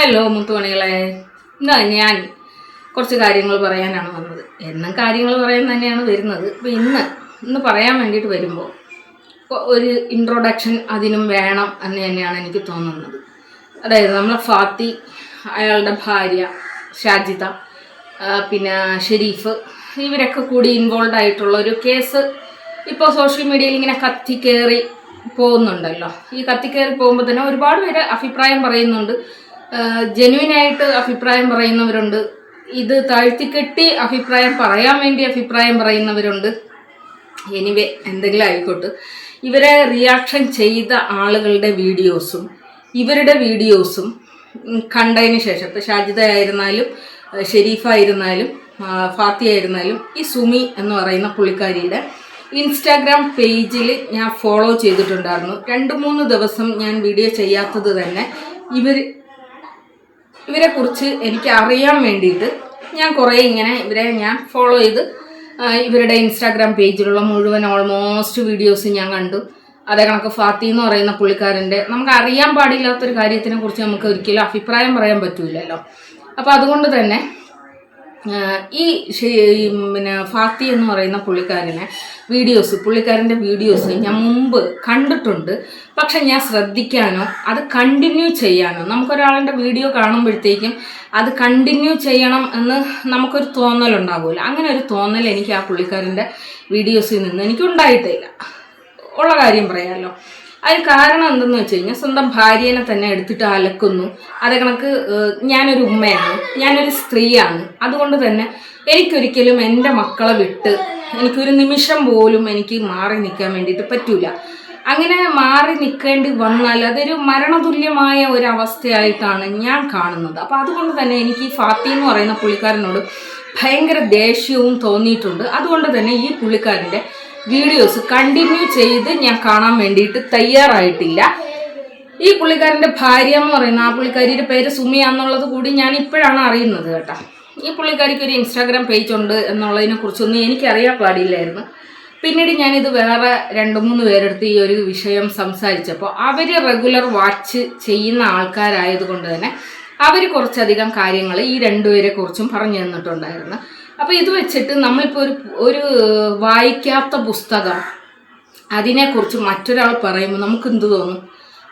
Hello മുത്തുമണികളെ, ഞാൻ കുറച്ച് കാര്യങ്ങൾ പറയാനാണ് വന്നത്. എന്നും കാര്യങ്ങൾ പറയാൻ തന്നെയാണ് വരുന്നത്. അപ്പോൾ ഇന്ന് പറയാൻ വേണ്ടിയിട്ട് വരുമ്പോൾ ഒരു ഇൻട്രൊഡക്ഷൻ അതിനും വേണം എന്ന് തന്നെയാണ് എനിക്ക് തോന്നുന്നത്. അതായത് നമ്മളെ ഫാത്തി, അയാളുടെ ഭാര്യ ഷാജിദ, പിന്നെ ഷെരീഫ്, ഇവരൊക്കെ കൂടി ഇൻവോൾവ് ആയിട്ടുള്ള ഒരു കേസ് ഇപ്പോൾ സോഷ്യൽ മീഡിയയിൽ ഇങ്ങനെ കത്തിക്കേറി പോകുന്നുണ്ടല്ലോ. ഈ കത്തിക്കേറി പോകുമ്പോൾ തന്നെ ഒരുപാട് പേര് അഭിപ്രായം പറയുന്നുണ്ട്. ജെന്യുവിനായിട്ട് അഭിപ്രായം പറയുന്നവരുണ്ട്, ഇത് താഴ്ത്തിക്കെട്ടി അഭിപ്രായം പറയാൻ വേണ്ടി അഭിപ്രായം പറയുന്നവരുണ്ട്. എനിവേ, എന്തെങ്കിലും ആയിക്കോട്ടെ. ഇവരെ റിയാക്ഷൻ ചെയ്ത ആളുകളുടെ വീഡിയോസും ഇവരുടെ വീഡിയോസും കണ്ടതിന് ശേഷം, ഇപ്പോൾ ഷാജിദ ആയിരുന്നാലും ഷെരീഫായിരുന്നാലും ഫാത്തി ആയിരുന്നാലും ഈ സുമി എന്ന് പറയുന്ന പുള്ളിക്കാരിയുടെ ഇൻസ്റ്റാഗ്രാം പേജിൽ ഞാൻ ഫോളോ ചെയ്തിട്ടുണ്ടായിരുന്നു. 2-3 ദിവസം ഞാൻ വീഡിയോ ചെയ്യാത്തത് തന്നെ ഇവരെക്കുറിച്ച് എനിക്ക് അറിയാൻ വേണ്ടിയിട്ട് ഞാൻ കുറേ ഇവരെ ഞാൻ ഫോളോ ചെയ്ത് ഇവരുടെ ഇൻസ്റ്റാഗ്രാം പേജിലുള്ള മുഴുവൻ ഓൾമോസ്റ്റ് വീഡിയോസ് ഞാൻ കണ്ടു. അതേ കണക്ക് ഫാത്തി എന്ന് പറയുന്ന പുള്ളിക്കാരൻ്റെ നമുക്ക് അറിയാൻ പാടില്ലാത്തൊരു കാര്യത്തിനെ കുറിച്ച് നമുക്ക് ഒരിക്കലും അഭിപ്രായം പറയാൻ പറ്റില്ലല്ലോ. അപ്പോൾ അതുകൊണ്ട് തന്നെ ഈ ഫാത്തി എന്ന് പറയുന്ന പുള്ളിക്കാരൻ്റെ വീഡിയോസ് ഞാൻ മുമ്പ് കണ്ടിട്ടുണ്ട്. പക്ഷെ ഞാൻ ശ്രദ്ധിക്കാനോ അത് കണ്ടിന്യൂ ചെയ്യാനോ, നമുക്കൊരാളുടെ വീഡിയോ കാണുമ്പോഴത്തേക്കും അത് കണ്ടിന്യൂ ചെയ്യണം എന്ന് നമുക്കൊരു തോന്നലുണ്ടാവില്ല. അങ്ങനെ ഒരു തോന്നൽ എനിക്ക് ആ പുള്ളിക്കാരൻ്റെ വീഡിയോസിൽ നിന്ന് എനിക്കുണ്ടായിട്ടില്ല. ഉള്ള കാര്യം പറയാമല്ലോ. അതിന് കാരണം എന്തെന്ന് വെച്ച് കഴിഞ്ഞാൽ, സ്വന്തം ഭാര്യേനെ തന്നെ എടുത്തിട്ട് അലക്കുന്നു. അതേ കണക്ക് ഞാനൊരു ഉമ്മയാണ്, ഞാനൊരു സ്ത്രീയാണ്. അതുകൊണ്ട് തന്നെ എനിക്കൊരിക്കലും എൻ്റെ മക്കളെ വിട്ട് എനിക്കൊരു നിമിഷം പോലും എനിക്ക് മാറി നിൽക്കാൻ വേണ്ടിയിട്ട് പറ്റൂല. അങ്ങനെ മാറി നിൽക്കേണ്ടി വന്നാൽ അതൊരു മരണതുല്യമായ ഒരവസ്ഥയായിട്ടാണ് ഞാൻ കാണുന്നത്. അപ്പോൾ അതുകൊണ്ട് തന്നെ എനിക്ക് ഈ ഫാത്തി എന്ന് പറയുന്ന പുള്ളിക്കാരനോട് ഭയങ്കര ദേഷ്യവും തോന്നിയിട്ടുണ്ട്. അതുകൊണ്ട് തന്നെ ഈ പുള്ളിക്കാരൻ്റെ വീഡിയോസ് കണ്ടിന്യൂ ചെയ്ത് ഞാൻ കാണാൻ വേണ്ടിയിട്ട് തയ്യാറായിട്ടില്ല. ഈ പുള്ളിക്കാരൻ്റെ ഭാര്യ എന്ന് പറയുന്ന ആ പുള്ളിക്കാരിയുടെ പേര് സുമിയാന്നുള്ളത് കൂടി ഞാൻ ഇപ്പോഴാണ് അറിയുന്നത് കേട്ടോ. ഈ പുള്ളിക്കാരിക്ക് ഒരു ഇൻസ്റ്റാഗ്രാം പേജ് ഉണ്ട് എന്നുള്ളതിനെ കുറിച്ചൊന്നും എനിക്കറിയാൻ പാടില്ലായിരുന്നു. പിന്നീട് ഞാനിത് വേറെ 2-3 പേരെടുത്ത് ഈ ഒരു വിഷയം സംസാരിച്ചപ്പോൾ അവർ റെഗുലർ വാച്ച് ചെയ്യുന്ന ആൾക്കാരായതുകൊണ്ട് തന്നെ അവർ കുറച്ചധികം കാര്യങ്ങൾ ഈ 2 പേരെ കുറിച്ചും പറഞ്ഞു തന്നിട്ടുണ്ടായിരുന്നു. അപ്പോൾ ഇത് വെച്ചിട്ട് നമ്മളിപ്പോൾ ഒരു വായിക്കാത്ത പുസ്തകം അതിനെക്കുറിച്ച് മറ്റൊരാൾ പറയുമ്പോൾ നമുക്ക് എന്ത് തോന്നും?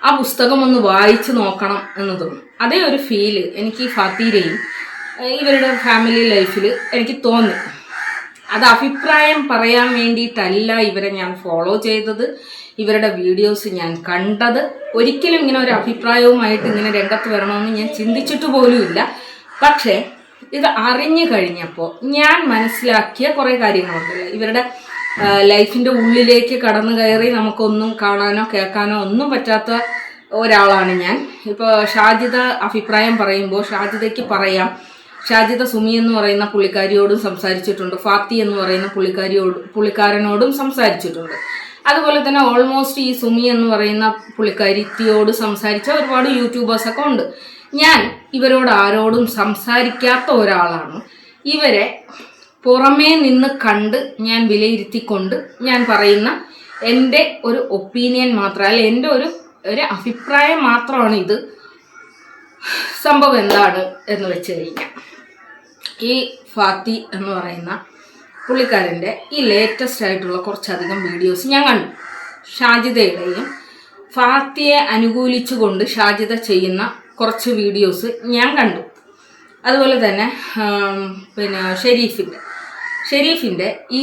ആ പുസ്തകം ഒന്ന് വായിച്ച് നോക്കണം എന്ന് തോന്നും. അതേ ഒരു ഫീല് എനിക്ക് ഈ ഫാത്തിയുടെയും ഇവരുടെ ഫാമിലി ലൈഫിൽ എനിക്ക് തോന്നി. അത് അഭിപ്രായം പറയാൻ വേണ്ടിയിട്ടല്ല ഇവരെ ഞാൻ ഫോളോ ചെയ്തത്, ഇവരുടെ വീഡിയോസ് ഞാൻ കണ്ടത്. ഒരിക്കലും ഇങ്ങനെ ഒരു അഭിപ്രായവുമായിട്ട് ഇങ്ങനെ രംഗത്ത് വരണമെന്ന് ഞാൻ ചിന്തിച്ചിട്ട് പോലുമില്ല. പക്ഷേ ഇത് അറിഞ്ഞു കഴിഞ്ഞപ്പോൾ ഞാൻ മനസ്സിലാക്കിയ കുറേ കാര്യങ്ങളുണ്ടല്ലോ. ഇവരുടെ ലൈഫിൻ്റെ ഉള്ളിലേക്ക് കടന്നു കയറി നമുക്കൊന്നും കാണാനോ കേൾക്കാനോ ഒന്നും പറ്റാത്ത ഒരാളാണ് ഞാൻ. ഇപ്പോൾ ഷാജിദ അഭിപ്രായം പറയുമ്പോൾ ഷാജിദയ്ക്ക് പറയാം, ഷാജിദ സുമി എന്ന് പറയുന്ന പുള്ളിക്കാരിയോടും സംസാരിച്ചിട്ടുണ്ട്, ഫാത്തി എന്ന് പറയുന്ന പുള്ളിക്കാരനോടും സംസാരിച്ചിട്ടുണ്ട്. അതുപോലെ തന്നെ ഓൾമോസ്റ്റ് ഈ സുമി എന്ന് പറയുന്ന പുള്ളിക്കാരിത്തിയോട് സംസാരിച്ച ഒരുപാട് യൂട്യൂബേഴ്സൊക്കെ ഉണ്ട്. ഞാൻ ഇവരോട് ആരോടും സംസാരിക്കാത്ത ഒരാളാണ്. ഇവരെ പുറമേ നിന്ന് കണ്ട് ഞാൻ വിലയിരുത്തിക്കൊണ്ട് ഞാൻ പറയുന്ന എൻ്റെ ഒരു ഒപ്പീനിയൻ മാത്രമല്ല, എൻ്റെ ഒരു അഭിപ്രായം മാത്രമാണ് ഇത്. സംഭവം എന്താണ് എന്ന് വെച്ച് കഴിഞ്ഞാൽ, ഈ ഫാത്തി എന്ന് പറയുന്ന പുള്ളിക്കാരൻ്റെ ഈ ലേറ്റസ്റ്റ് ആയിട്ടുള്ള കുറച്ചധികം വീഡിയോസ് ഞാൻ കണ്ടു. ഷാജിദയുടെയും ഫാത്തിയെ അനുകൂലിച്ചുകൊണ്ട് ഷാജിദ ചെയ്യുന്ന കുറച്ച് വീഡിയോസ് ഞാൻ കണ്ടു. അതുപോലെ തന്നെ പിന്നെ ഷെരീഫിൻ്റെ ഈ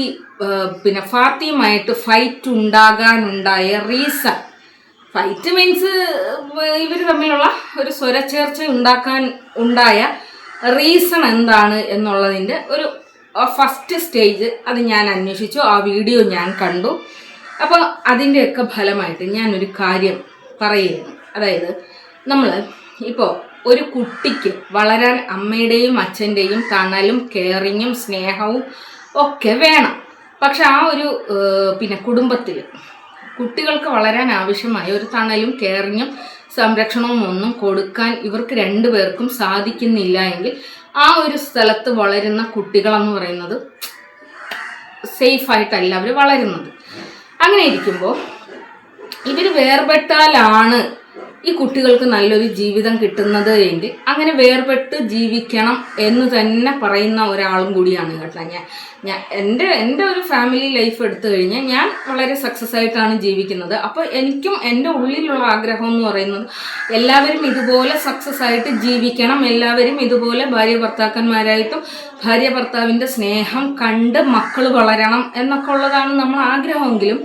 ഫാത്തിയുമായിട്ട് ഫൈറ്റ് ഉണ്ടാകാനുണ്ടായ റീസൺ, ഫൈറ്റ് മീൻസ് ഇവർ തമ്മിലുള്ള ഒരു സ്വരച്ചേർച്ച ഉണ്ടായ റീസൺ എന്താണ് എന്നുള്ളതിൻ്റെ ഒരു ഫസ്റ്റ് സ്റ്റേജ് അത് ഞാൻ അന്വേഷിച്ചു. ആ വീഡിയോ ഞാൻ കണ്ടു. അപ്പോൾ അതിൻ്റെയൊക്കെ ഫലമായിട്ട് ഞാനൊരു കാര്യം പറയുന്നു. അതായത് നമ്മൾ ഇപ്പോൾ ഒരു കുട്ടിക്ക് വളരാൻ അമ്മയുടെയും അച്ഛൻ്റെയും തണലും കെയറിങ്ങും സ്നേഹവും ഒക്കെ വേണം. പക്ഷെ ആ ഒരു കുടുംബത്തിൽ കുട്ടികൾക്ക് വളരാൻ ആവശ്യമായ ഒരു തണലും കെയറിങ്ങും സംരക്ഷണവും ഒന്നും കൊടുക്കാൻ ഇവർക്ക് 2 പേർക്കും സാധിക്കുന്നില്ല എങ്കിൽ ആ ഒരു സ്ഥലത്ത് വളരുന്ന കുട്ടികളെന്ന് പറയുന്നത് സേഫായിട്ടല്ല അവർ വളരുന്നത്. അങ്ങനെ ഇരിക്കുമ്പോൾ ഇവർ വേർപെട്ടാലാണ് ഈ കുട്ടികൾക്ക് നല്ലൊരു ജീവിതം കിട്ടുന്നത് എങ്കിൽ അങ്ങനെ വേർപെട്ട് ജീവിക്കണം എന്ന് തന്നെ പറയുന്ന ഒരാളും കൂടിയാണ് കേട്ടോ ഞാൻ എൻ്റെ ഒരു ഫാമിലി ലൈഫ് എടുത്തു കഴിഞ്ഞാൽ ഞാൻ വളരെ സക്സസ് ആയിട്ടാണ് ജീവിക്കുന്നത്. അപ്പോൾ എനിക്കും എൻ്റെ ഉള്ളിലുള്ള ആഗ്രഹം എന്ന് പറയുന്നത് എല്ലാവരും ഇതുപോലെ സക്സസ് ആയിട്ട് ജീവിക്കണം, എല്ലാവരും ഇതുപോലെ ഭാര്യ ഭർത്താക്കന്മാരായിട്ടും ഭാര്യ ഭർത്താവിൻ്റെ സ്നേഹം കണ്ട് മക്കൾ വളരണം എന്നൊക്കെ ഉള്ളതാണ് നമ്മൾ ആഗ്രഹമെങ്കിലും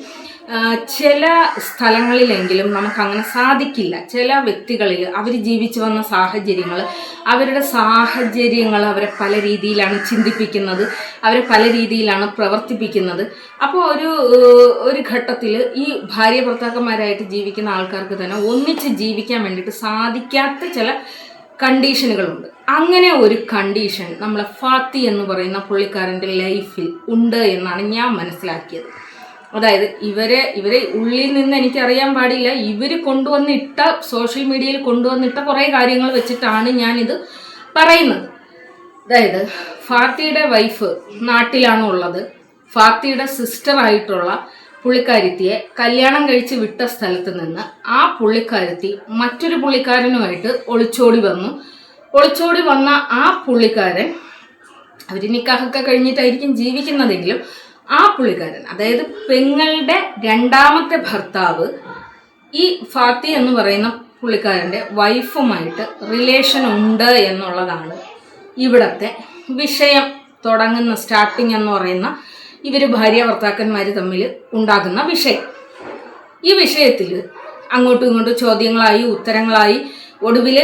ചില സ്ഥലങ്ങളിലെങ്കിലും നമുക്കങ്ങനെ സാധിക്കില്ല. ചില വ്യക്തികളിൽ അവർ ജീവിച്ചു വന്ന സാഹചര്യങ്ങൾ, അവരുടെ സാഹചര്യങ്ങൾ അവരെ പല രീതിയിലാണ് ചിന്തിപ്പിക്കുന്നത്, അവരെ പല രീതിയിലാണ് പ്രവർത്തിപ്പിക്കുന്നത്. അപ്പോൾ ഒരു ഘട്ടത്തിൽ ഈ ഭാര്യ ഭർത്താക്കന്മാരായിട്ട് ജീവിക്കുന്ന ആൾക്കാർക്ക് തന്നെ ഒന്നിച്ച് ജീവിക്കാൻ വേണ്ടിയിട്ട് സാധിക്കാത്ത ചില കണ്ടീഷനുകളുണ്ട്. അങ്ങനെ ഒരു കണ്ടീഷൻ നമ്മളെ ഫാത്തി എന്ന് പറയുന്ന പുള്ളിക്കാരൻ്റെ ലൈഫിൽ ഉണ്ട് എന്നാണ് ഞാൻ മനസ്സിലാക്കിയത്. അതായത് ഇവരെ ഉള്ളിൽ നിന്ന് എനിക്കറിയാൻ പാടില്ല, ഇവർ കൊണ്ടുവന്നിട്ട സോഷ്യൽ മീഡിയയിൽ കൊണ്ടുവന്നിട്ട കുറേ കാര്യങ്ങൾ വെച്ചിട്ടാണ് ഞാനിത് പറയുന്നത്. അതായത് ഫാത്തിയുടെ വൈഫ് നാട്ടിലാണ് ഉള്ളത്. ഫാത്തിയുടെ സിസ്റ്ററായിട്ടുള്ള പുള്ളിക്കാരത്തിയെ കല്യാണം കഴിച്ച് വിട്ട സ്ഥലത്ത് നിന്ന് ആ പുള്ളിക്കാരത്തി മറ്റൊരു പുള്ളിക്കാരനുമായിട്ട് ഒളിച്ചോടി വന്ന ആ പുള്ളിക്കാരൻ, അവർ നിക്കാഹൊക്കെ കഴിഞ്ഞിട്ടായിരിക്കും ജീവിക്കുന്നതെങ്കിലും ആ പുള്ളിക്കാരൻ, അതായത് പെങ്ങളുടെ രണ്ടാമത്തെ ഭർത്താവ് ഈ ഫാത്തി എന്ന് പറയുന്ന പുള്ളിക്കാരൻ്റെ വൈഫുമായിട്ട് റിലേഷൻ ഉണ്ട് എന്നുള്ളതാണ് ഇവിടത്തെ വിഷയം. തുടങ്ങുന്ന സ്റ്റാർട്ടിങ് എന്ന് പറയുന്ന ഇവർ ഭാര്യ ഭർത്താക്കന്മാർ തമ്മിൽ ഉണ്ടാകുന്ന വിഷയം. ഈ വിഷയത്തിൽ അങ്ങോട്ടും ഇങ്ങോട്ടും ചോദ്യങ്ങളായി ഉത്തരങ്ങളായി ഒടുവിൽ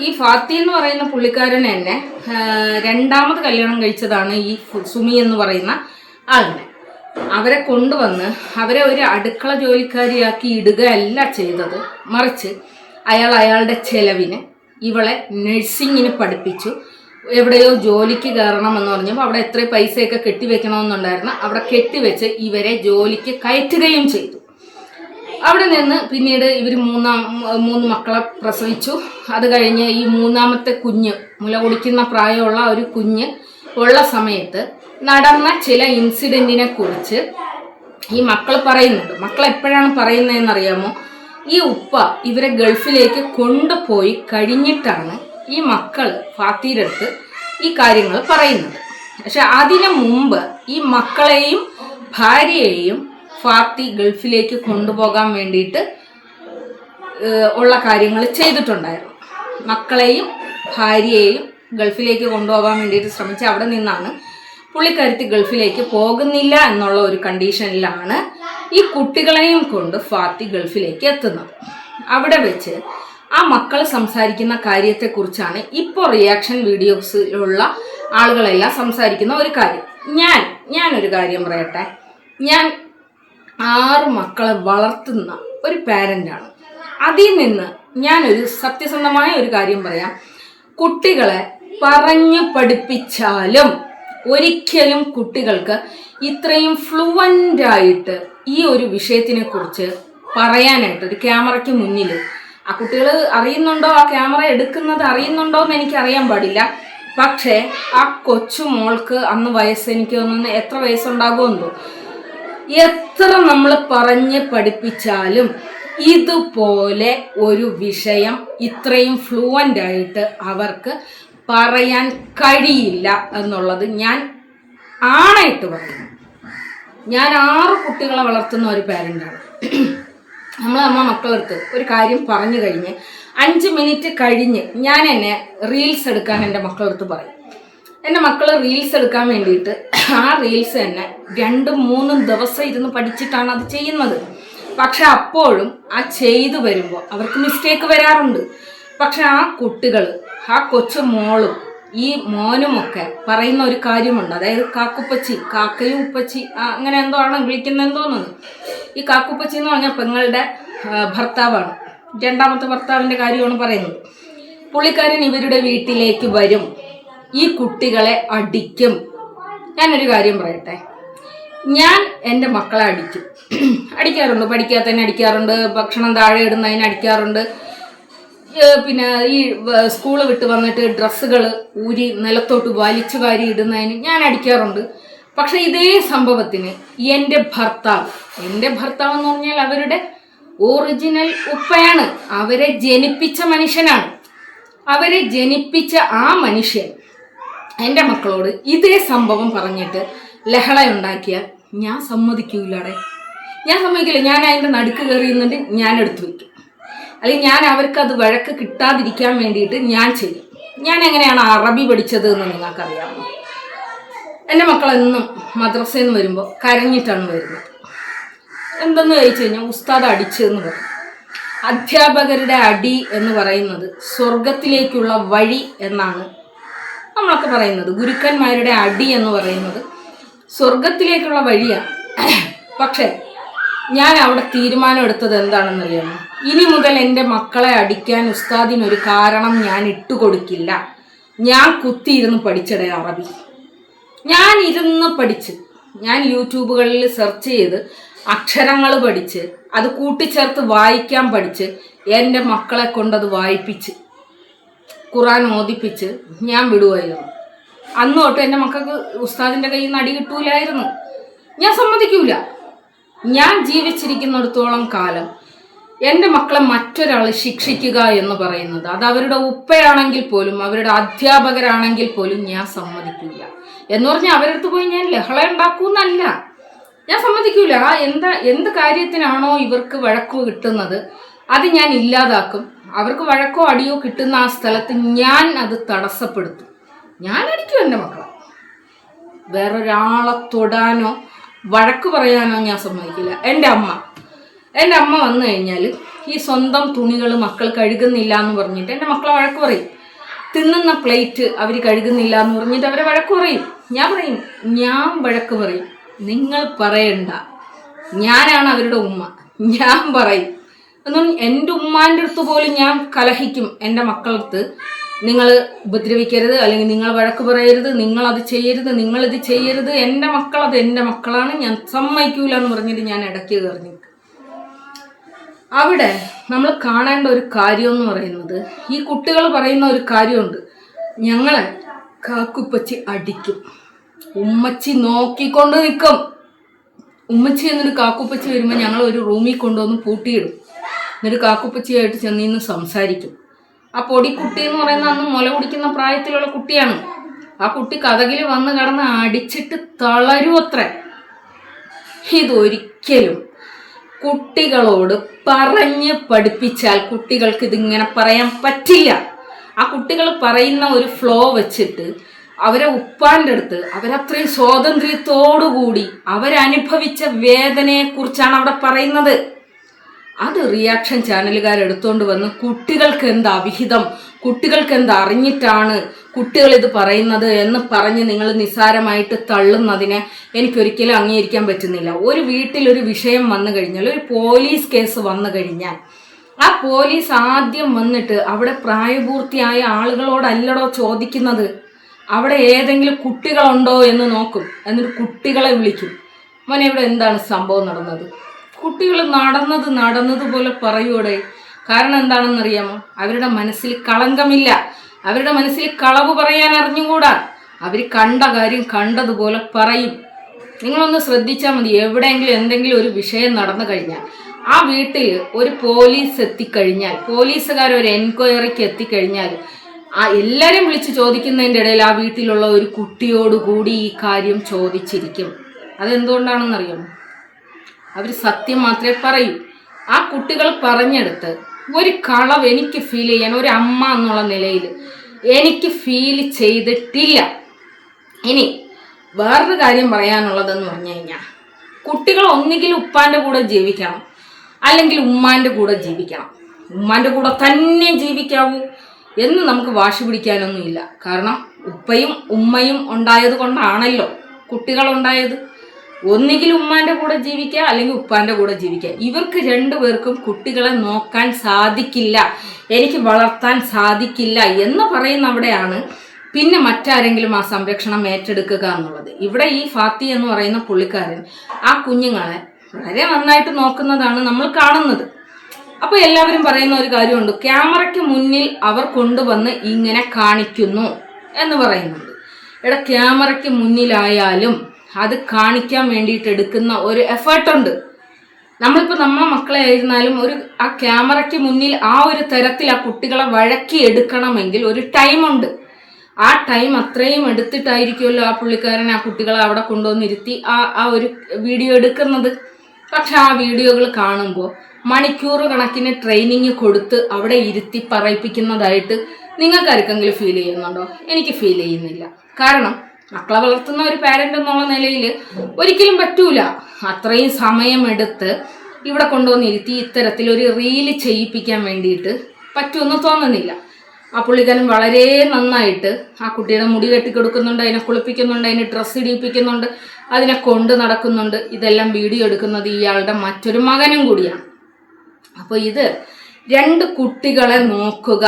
ഈ ഫാത്തി എന്ന് പറയുന്ന പുള്ളിക്കാരൻ തന്നെ രണ്ടാമത് കല്യാണം കഴിച്ചതാണ് ഈ സുമി എന്ന് പറയുന്ന ആളിനെ. അവരെ കൊണ്ടുവന്ന് അവരെ ഒരു അടുക്കള ജോലിക്കാരിയാക്കി ഇടുകയല്ല ചെയ്തത്, മറിച്ച് അയാളുടെ ചെലവിന് ഇവളെ നഴ്സിങ്ങിന് പഠിപ്പിച്ചു. എവിടെയോ ജോലിക്ക് കയറണമെന്ന് പറഞ്ഞപ്പോൾ അവിടെ എത്ര പൈസയൊക്കെ കെട്ടിവെക്കണമെന്നുണ്ടായിരുന്നു, അവിടെ കെട്ടിവെച്ച് ഇവരെ ജോലിക്ക് കയറ്റുകയും ചെയ്തു. അവിടെ നിന്ന് പിന്നീട് ഇവർ മൂന്ന് മക്കളെ പ്രസവിച്ചു. അത് കഴിഞ്ഞ് ഈ മൂന്നാമത്തെ കുഞ്ഞ്, മുല കുടിക്കുന്ന പ്രായമുള്ള ഒരു കുഞ്ഞ് ഉള്ള സമയത്ത് നടന്ന ചില ഇൻസിഡൻറ്റിനെ കുറിച്ച് ഈ മക്കൾ പറയുന്നുണ്ട്. മക്കൾ എപ്പോഴാണ് പറയുന്നതെന്നറിയാമോ? ഈ ഉപ്പ ഇവരെ ഗൾഫിലേക്ക് കൊണ്ടുപോയി കഴിഞ്ഞിട്ടാണ് ഈ മക്കൾ ഫാത്തിയുടെ അടുത്ത് ഈ കാര്യങ്ങൾ പറയുന്നത്. പക്ഷെ അതിനു മുമ്പ് ഈ മക്കളെയും ഭാര്യയെയും ഫാത്തി ഗൾഫിലേക്ക് കൊണ്ടുപോകാൻ വേണ്ടിയിട്ട് ഉള്ള കാര്യങ്ങൾ ചെയ്തിട്ടുണ്ടായിരുന്നു. മക്കളെയും ഭാര്യയെയും ഗൾഫിലേക്ക് കൊണ്ടുപോകാൻ വേണ്ടിയിട്ട് ശ്രമിച്ച് അവിടെ നിന്നാണ് പുള്ളിക്കാരത്തി ഗൾഫിലേക്ക് പോകുന്നില്ല എന്നുള്ള ഒരു കണ്ടീഷനിലാണ് ഈ കുട്ടികളെയും കൊണ്ട് ഫാത്തി ഗൾഫിലേക്ക് എത്തുന്നത്. അവിടെ വെച്ച് ആ മക്കൾ സംസാരിക്കുന്ന കാര്യത്തെക്കുറിച്ചാണ് ഇപ്പോൾ റിയാക്ഷൻ വീഡിയോസിലുള്ള ആളുകളെല്ലാം സംസാരിക്കുന്ന ഒരു കാര്യം. ഞാനൊരു കാര്യം പറയട്ടെ. ഞാൻ 6 മക്കളെ വളർത്തുന്ന ഒരു പാരൻ്റാണ്. അതിൽ നിന്ന് ഞാനൊരു സത്യസന്ധമായ ഒരു കാര്യം പറയാം. കുട്ടികളെ പറഞ്ഞു പഠിപ്പിച്ചാലും ഒരിക്കലും കുട്ടികൾക്ക് ഇത്രയും ഫ്ലുവൻ്റായിട്ട് ഈ ഒരു വിഷയത്തിനെ കുറിച്ച് പറയാനായിട്ട് ഒരു ക്യാമറയ്ക്ക് മുന്നിൽ ആ കുട്ടികൾ അറിയുന്നുണ്ടോ, ആ ക്യാമറ എടുക്കുന്നത് അറിയുന്നുണ്ടോ എന്ന് എനിക്കറിയാൻ പാടില്ല. പക്ഷേ ആ കൊച്ചു മോൾക്ക് അന്ന് വയസ്സ്, എനിക്ക് തോന്നുന്നു എത്ര വയസ്സുണ്ടാകുമെന്നോ, എത്ര നമ്മൾ പറഞ്ഞ് പഠിപ്പിച്ചാലും ഇതുപോലെ ഒരു വിഷയം ഇത്രയും ഫ്ലുവൻ്റായിട്ട് അവർക്ക് പറയാൻ കഴിയില്ല എന്നുള്ളത് ഞാൻ ആണായിട്ട് പറയുന്നു. ഞാൻ 6 കുട്ടികളെ വളർത്തുന്ന ഒരു പാരൻ്റാണ്. നമ്മൾ മക്കളെടുത്ത് ഒരു കാര്യം പറഞ്ഞു കഴിഞ്ഞ് 5 മിനിറ്റ് കഴിഞ്ഞ് ഞാൻ എന്നെ റീൽസ് എടുക്കാൻ എൻ്റെ മക്കളെടുത്ത് പറയും. എൻ്റെ മക്കൾ റീൽസ് എടുക്കാൻ വേണ്ടിയിട്ട് ആ റീൽസ് തന്നെ 2-3 ദിവസം ഇരുന്ന് പഠിച്ചിട്ടാണ് അത് ചെയ്യുന്നത്. പക്ഷെ അപ്പോഴും ആ ചെയ്തു വരുമ്പോൾ അവർക്ക് മിസ്റ്റേക്ക് വരാറുണ്ട്. പക്ഷെ ആ കുട്ടികൾ, ആ കൊച്ചു മോളും ഈ മോനുമൊക്കെ പറയുന്ന ഒരു കാര്യമുണ്ട്. അതായത് കാക്കുപ്പച്ചി, കാക്കയും ഉപ്പച്ചി അങ്ങനെ എന്തോ ആണ് വിളിക്കുന്നതെന്ന് തോന്നുന്നത്. ഈ കാക്കുപ്പച്ചി എന്ന് പറഞ്ഞാൽ പെങ്ങളുടെ ഭർത്താവാണ്, രണ്ടാമത്തെ ഭർത്താവിൻ്റെ കാര്യമാണ് പറയുന്നത്. പുള്ളിക്കാരൻ ഇവരുടെ വീട്ടിലേക്ക് വരും, ഈ കുട്ടികളെ അടിക്കും. ഞാനൊരു കാര്യം പറയട്ടെ, ഞാൻ എൻ്റെ മക്കളെ അടിക്കാറുണ്ട്, പഠിക്കാത്തതിന് അടിക്കാറുണ്ട്, ഭക്ഷണം താഴെ ഇടുന്നതിന് അടിക്കാറുണ്ട്, പിന്നെ ഈ സ്കൂള് വിട്ട് വന്നിട്ട് ഡ്രസ്സുകൾ ഊരി നിലത്തോട്ട് വലിച്ചു വാരി ഇടുന്നതിന് ഞാൻ അടിക്കാറുണ്ട്. പക്ഷെ ഇതേ സംഭവത്തിന് എൻ്റെ ഭർത്താവ് എന്ന് പറഞ്ഞാൽ അവരുടെ ഒറിജിനൽ ഉപ്പയാണ്. അവരെ ജനിപ്പിച്ച മനുഷ്യനാണ്. അവരെ ജനിപ്പിച്ച ആ മനുഷ്യൻ എൻ്റെ മക്കളോട് ഇതേ സംഭവം പറഞ്ഞിട്ട് ലഹളയുണ്ടാക്കിയാൽ ഞാൻ സമ്മതിക്കൂലടെ. ഞാൻ സമ്മതിക്കില്ല. ഞാൻ അതിൻ്റെ നടുക്ക് കയറി നിന്നിട്ട് ഞാൻ എടുത്തു വയ്ക്കും. അല്ലെങ്കിൽ ഞാൻ അവർക്കത് വഴക്ക് കിട്ടാതിരിക്കാൻ വേണ്ടിയിട്ട് ഞാൻ ചെയ്യും. ഞാൻ എങ്ങനെയാണ് അറബി പഠിച്ചത് എന്ന് നിങ്ങൾക്കറിയാമോ? എൻ്റെ മക്കളെന്നും മദ്രസയിൽ നിന്ന് വരുമ്പോൾ കരഞ്ഞിട്ടാണ് വരുന്നത്. എന്തെന്ന് ചോദിച്ചു കഴിഞ്ഞാൽ ഉസ്താദ് അടിച്ചതെന്ന് പറയും. അധ്യാപകരുടെ അടി എന്ന് പറയുന്നത് സ്വർഗത്തിലേക്കുള്ള വഴി എന്നാണ് നമ്മളൊക്കെ പറയുന്നത്. ഗുരുക്കന്മാരുടെ അടി എന്ന് പറയുന്നത് സ്വർഗത്തിലേക്കുള്ള വഴിയാണ്. പക്ഷേ ഞാൻ അവിടെ തീരുമാനം എടുത്തത് എന്താണെന്നറിയാമോ? ഇനി മുതൽ എൻ്റെ മക്കളെ അടിക്കാൻ ഉസ്താദിനൊരു കാരണം ഞാൻ ഇട്ടുകൊടുക്കില്ല. ഞാൻ കുത്തിയിരുന്ന് പഠിച്ചടേ അറബി. ഞാൻ ഇരുന്ന് പഠിച്ച്, ഞാൻ യൂട്യൂബുകളിൽ സെർച്ച് ചെയ്ത് അക്ഷരങ്ങൾ പഠിച്ച് അത് കൂട്ടിച്ചേർത്ത് വായിക്കാൻ പഠിച്ച് എൻ്റെ മക്കളെ കൊണ്ടത് വായിപ്പിച്ച് ഖുറാൻ ഓതിപ്പിച്ച് ഞാൻ വിടുമായിരുന്നു. അന്ന് തൊട്ട് എൻ്റെ മക്കൾക്ക് ഉസ്താദിൻ്റെ കയ്യിൽ നിന്ന് അടി കിട്ടൂലായിരുന്നു. ഞാൻ സമ്മതിക്കൂല. ഞാൻ ജീവിച്ചിരിക്കുന്നിടത്തോളം കാലം എൻ്റെ മക്കളെ മറ്റൊരാൾ ശിക്ഷിക്കുക എന്ന് പറയുന്നത്, അത് അവരുടെ ഉപ്പയാണെങ്കിൽ പോലും അവരുടെ അധ്യാപകരാണെങ്കിൽ പോലും ഞാൻ സമ്മതിക്കില്ല. എന്ന് പറഞ്ഞാൽ അവരുടെ അടുത്ത് പോയി ഞാൻ ലഹള ഉണ്ടാക്കൂന്നല്ല, ഞാൻ സമ്മതിക്കൂല. എന്ത് കാര്യത്തിനാണോ ഇവർക്ക് വഴക്കോ കിട്ടുന്നത് അത് ഞാൻ ഇല്ലാതാക്കും. അവർക്ക് വഴക്കോ അടിയോ കിട്ടുന്ന ആ സ്ഥലത്ത് ഞാൻ അത് തടസ്സപ്പെടുത്തും. ഞാൻ അടിക്കും എൻ്റെ മക്കളെ. വേറൊരാളെ തൊടാനോ വഴക്ക് പറയാനോ ഞാൻ സമ്മതിക്കില്ല. എൻ്റെ അമ്മ വന്നു കഴിഞ്ഞാൽ ഈ സ്വന്തം തുണികൾ മക്കൾ കഴുകുന്നില്ല എന്ന് പറഞ്ഞിട്ട് എൻ്റെ മക്കളെ വഴക്ക് പറയും. തിന്നുന്ന പ്ലേറ്റ് അവർ കഴുകുന്നില്ല എന്ന് പറഞ്ഞിട്ട് അവരെ വഴക്ക് പറയും. ഞാൻ വഴക്ക് പറയും. നിങ്ങൾ പറയണ്ട, ഞാനാണ് അവരുടെ ഉമ്മ, ഞാൻ പറയും. എന്നും എൻ്റെ ഉമ്മാൻ്റെ അടുത്ത് പോലും ഞാൻ കലഹിക്കും. എൻ്റെ മക്കളടുത്ത് നിങ്ങൾ ഉപദ്രവിക്കരുത്, അല്ലെങ്കിൽ നിങ്ങൾ വഴക്ക് പറയരുത്, നിങ്ങളത് ചെയ്യരുത്, നിങ്ങളിത് ചെയ്യരുത്. എൻ്റെ മക്കളത് എൻ്റെ മക്കളാണ്, ഞാൻ സമ്മതിക്കൂല എന്ന് പറഞ്ഞിട്ട് ഞാൻ ഇടയ്ക്ക് കയറി നിൽക്കും. അവിടെ നമ്മൾ കാണേണ്ട ഒരു കാര്യം എന്ന് പറയുന്നത്, ഈ കുട്ടികൾ പറയുന്ന ഒരു കാര്യമുണ്ട്, ഞങ്ങളെ കാക്കുപ്പച്ചി അടിക്കും, ഉമ്മച്ചി നോക്കിക്കൊണ്ട് നിൽക്കും. ഉമ്മച്ചി എന്നൊരു കാക്കുപ്പച്ചി വരുമ്പോൾ ഞങ്ങൾ ഒരു റൂമിൽ കൊണ്ടുവന്ന് പൂട്ടിയിടും. എന്നിട്ട് കാക്കുപ്പച്ചിയായിട്ട് ചെന്നിന്ന് സംസാരിക്കും. ആ പൊടിക്കുട്ടി എന്ന് പറയുന്ന അന്ന് മുല കുടിക്കുന്ന പ്രായത്തിലുള്ള കുട്ടിയാണ്. ആ കുട്ടി കതകിൽ വന്ന് കിടന്ന് അടിച്ചിട്ട് തളരുമത്രേ. ഇതൊരിക്കലും കുട്ടികളോട് പറഞ്ഞ് പഠിപ്പിച്ചാൽ കുട്ടികൾക്ക് ഇതിങ്ങനെ പറയാൻ പറ്റില്ല. ആ കുട്ടികൾ പറയുന്ന ഒരു ഫ്ലോ വെച്ചിട്ട് അവരെ ഉപ്പാൻ്റെ അടുത്ത് അവരത്രയും സ്വാതന്ത്ര്യത്തോടുകൂടി അവരനുഭവിച്ച വേദനയെക്കുറിച്ചാണ് അവിടെ പറയുന്നത്. അത് റിയാക്ഷൻ ചാനലുകാരെടുത്തോണ്ട് വന്ന് കുട്ടികൾക്ക് എന്ത് അവിഹിതം, കുട്ടികൾക്ക് എന്ത് അറിഞ്ഞിട്ടാണ് കുട്ടികൾ ഇത് പറയുന്നത് എന്ന് പറഞ്ഞ് നിങ്ങൾ നിസ്സാരമായിട്ട് തള്ളുന്നതിനെ എനിക്കൊരിക്കലും അംഗീകരിക്കാൻ പറ്റുന്നില്ല. ഒരു വീട്ടിലൊരു വിഷയം വന്നു കഴിഞ്ഞാൽ, ഒരു പോലീസ് കേസ് വന്നു കഴിഞ്ഞാൽ, ആ പോലീസ് ആദ്യം വന്നിട്ട് അവിടെ പ്രായപൂർത്തിയായ ആളുകളോടല്ലടോ ചോദിക്കുന്നത്, അവിടെ ഏതെങ്കിലും കുട്ടികളുണ്ടോ എന്ന് നോക്കും. എന്നിട്ട് കുട്ടികളെ വിളിക്കും, മോനെ ഇവിടെ എന്താണ് സംഭവം നടന്നത്. കുട്ടികൾ നടന്നതുപോലെ പറയൂടെ. കാരണം എന്താണെന്നറിയാമോ? അവരുടെ മനസ്സിൽ കളങ്കമില്ല, അവരുടെ മനസ്സിൽ കളവ് പറയാൻ അറിഞ്ഞുകൂടാ. അവർ കണ്ട കാര്യം കണ്ടതുപോലെ പറയും. നിങ്ങളൊന്ന് ശ്രദ്ധിച്ചാൽ മതി. എവിടെയെങ്കിലും എന്തെങ്കിലും ഒരു വിഷയം നടന്നു കഴിഞ്ഞാൽ, ആ വീട്ടിൽ ഒരു പോലീസ് എത്തിക്കഴിഞ്ഞാൽ, പോലീസുകാർ ഒരു എൻക്വയറിക്ക് എത്തിക്കഴിഞ്ഞാൽ, ആ എല്ലാവരും വിളിച്ച് ചോദിക്കുന്നതിൻ്റെ ഇടയിൽ ആ വീട്ടിലുള്ള ഒരു കുട്ടിയോടുകൂടി ഈ കാര്യം ചോദിച്ചിരിക്കും. അതെന്തുകൊണ്ടാണെന്നറിയാമോ? അവർ സത്യം മാത്രമേ പറയൂ. ആ കുട്ടികൾ പറഞ്ഞെടുത്ത് ഒരു കളവ് എനിക്ക് ഫീൽ ചെയ്യാൻ ഒരു അമ്മ എന്നുള്ള നിലയിൽ എനിക്ക് ഫീൽ ചെയ്തിട്ടില്ല. ഇനി വേറൊരു കാര്യം പറയാനുള്ളതെന്ന് പറഞ്ഞു കഴിഞ്ഞാൽ, കുട്ടികൾ ഒന്നുകിൽ ഉപ്പാൻ്റെ കൂടെ ജീവിക്കണം, അല്ലെങ്കിൽ ഉമ്മാൻ്റെ കൂടെ ജീവിക്കണം. ഉമ്മാൻ്റെ കൂടെ തന്നെ ജീവിക്കാവൂ എന്ന് നമുക്ക് വാശി പിടിക്കാനൊന്നുമില്ല. കാരണം ഉപ്പയും ഉമ്മയും ഉണ്ടായത് കൊണ്ടാണല്ലോ കുട്ടികളുണ്ടായത്. ഒന്നുകിൽ ഉമ്മാൻ്റെ കൂടെ ജീവിക്കുക, അല്ലെങ്കിൽ ഉപ്പാൻ്റെ കൂടെ ജീവിക്കുക. ഇവർക്ക് രണ്ടുപേർക്കും കുട്ടികളെ നോക്കാൻ സാധിക്കില്ല, എനിക്ക് വളർത്താൻ സാധിക്കില്ല എന്ന് പറയുന്ന അവിടെയാണ് പിന്നെ മറ്റാരെങ്കിലും ആ സംരക്ഷണം ഏറ്റെടുക്കുക എന്നുള്ളത്. ഇവിടെ ഈ ഫാത്തി എന്ന് പറയുന്ന പുള്ളിക്കാരൻ ആ കുഞ്ഞുങ്ങളെ വളരെ നന്നായിട്ട് നോക്കുന്നതാണ് നമ്മൾ കാണുന്നത്. അപ്പോൾ എല്ലാവരും പറയുന്ന ഒരു കാര്യമുണ്ട്, ക്യാമറയ്ക്ക് മുന്നിൽ അവർ കൊണ്ടുവന്ന് ഇങ്ങനെ കാണിക്കുന്നു എന്ന് പറയുന്നുണ്ട്. ഇവിടെ ക്യാമറയ്ക്ക് മുന്നിലായാലും അത് കാണിക്കാൻ വേണ്ടിയിട്ട് എടുക്കുന്ന ഒരു എഫേർട്ടുണ്ട്. നമ്മളിപ്പോൾ നമ്മളെ മക്കളെ ആയിരുന്നാലും ആ ക്യാമറയ്ക്ക് മുന്നിൽ ആ ഒരു തരത്തിൽ ആ കുട്ടികളെ വഴക്കി എടുക്കണമെങ്കിൽ ഒരു ടൈമുണ്ട്. ആ ടൈം അത്രയും എടുത്തിട്ടായിരിക്കുമല്ലോ ആ പുള്ളിക്കാരൻ ആ കുട്ടികളെ അവിടെ കൊണ്ടുവന്നിരുത്തി ആ ഒരു വീഡിയോ എടുക്കുന്നത്. പക്ഷെ ആ വീഡിയോകൾ കാണുമ്പോൾ മണിക്കൂർ കണക്കിന് ട്രെയിനിങ് കൊടുത്ത് അവിടെ ഇരുത്തി പറയിപ്പിക്കുന്നതായിട്ട് നിങ്ങൾക്കാർക്കെങ്കിലും ഫീൽ ചെയ്യുന്നുണ്ടോ? എനിക്ക് ഫീൽ ചെയ്യുന്നില്ല. കാരണം മക്കളെ വളർത്തുന്ന ഒരു പാരന്റ് എന്നുള്ള നിലയിൽ ഒരിക്കലും പറ്റൂല അത്രയും സമയമെടുത്ത് ഇവിടെ കൊണ്ടുവന്നിരുത്തി ഇത്തരത്തിലൊരു റീല് ചെയ്യിപ്പിക്കാൻ വേണ്ടിയിട്ട് പറ്റുമെന്ന് തോന്നുന്നില്ല. ആ പുള്ളിക്കാരൻ വളരെ നന്നായിട്ട് ആ കുട്ടിയുടെ മുടി കെട്ടിക്കൊടുക്കുന്നുണ്ട്, അതിനെ കുളിപ്പിക്കുന്നുണ്ട്, അതിന് ഡ്രസ്സ് ഇടിപ്പിക്കുന്നുണ്ട്, അതിനെ കൊണ്ട് നടക്കുന്നുണ്ട്. ഇതെല്ലാം വീഡിയോ എടുക്കുന്നത് ഇയാളുടെ മറ്റൊരു മകനും കൂടിയാണ്. അപ്പോൾ ഇത് 2 കുട്ടികളെ നോക്കുക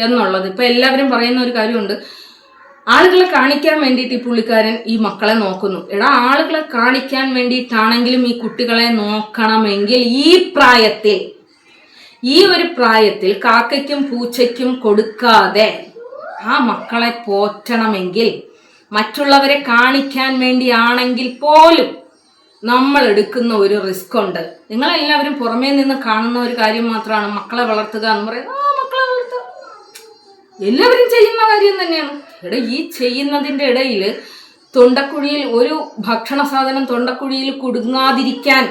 എന്നുള്ളത് ഇപ്പം എല്ലാവരും പറയുന്ന ഒരു കാര്യമുണ്ട്. ആളുകളെ കാണിക്കാൻ വേണ്ടിയിട്ട് ഈ പുള്ളിക്കാരൻ ഈ മക്കളെ നോക്കുന്നു. ആളുകളെ കാണിക്കാൻ വേണ്ടിയിട്ടാണെങ്കിലും ഈ കുട്ടികളെ നോക്കണമെങ്കിൽ ഈ ഒരു പ്രായത്തിൽ കാക്കയ്ക്കും പൂച്ചയ്ക്കും കൊടുക്കാതെ ആ മക്കളെ പോറ്റണമെങ്കിൽ മറ്റുള്ളവരെ കാണിക്കാൻ വേണ്ടിയാണെങ്കിൽ പോലും നമ്മൾ എടുക്കുന്ന ഒരു റിസ്ക് ഉണ്ട്. നിങ്ങളെല്ലാവരും പുറമേ നിന്ന് കാണുന്ന ഒരു കാര്യം മാത്രമാണ് മക്കളെ വളർത്തുക എന്ന് പറയുന്നത്. മക്കളെ വളർത്തുക എല്ലാവരും ചെയ്യുന്ന കാര്യം തന്നെയാണ്. ഈ ചെയ്യുന്നതിൻ്റെ ഇടയിൽ തൊണ്ടക്കുഴിയിൽ ഒരു ഭക്ഷണ സാധനം തൊണ്ടക്കുഴിയിൽ കുടുങ്ങാതിരിക്കാൻ,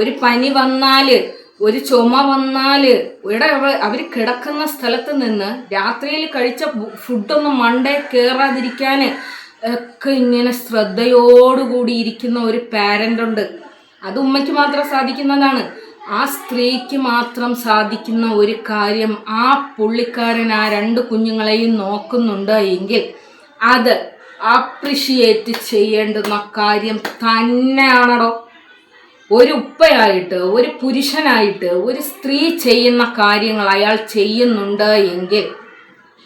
ഒരു പനി വന്നാൽ, ഒരു ചുമ വന്നാൽ, അവർ കിടക്കുന്ന സ്ഥലത്ത് നിന്ന് രാത്രിയിൽ കഴിച്ച ഫുഡൊന്നും മണ്ടേ കയറാതിരിക്കാൻ ഒക്കെ ഇങ്ങനെ ശ്രദ്ധയോടുകൂടി ഇരിക്കുന്ന ഒരു പാരൻ്റ് ഉണ്ട്. അത് ഉമ്മയ്ക്ക് മാത്രം സാധിക്കുന്നതാണ്. ആ സ്ത്രീക്ക് മാത്രം സാധിക്കുന്ന ഒരു കാര്യം ആ പുള്ളിക്കാരൻ ആ 2 കുഞ്ഞുങ്ങളെയും നോക്കുന്നുണ്ട് എങ്കിൽ അത് അപ്രിഷിയേറ്റ് ചെയ്യേണ്ടുന്ന കാര്യം തന്നെയാണോ. ഒരു ഉപ്പയായിട്ട്, ഒരു പുരുഷനായിട്ട്, ഒരു സ്ത്രീ ചെയ്യുന്ന കാര്യങ്ങൾ അയാൾ ചെയ്യുന്നുണ്ട് എങ്കിൽ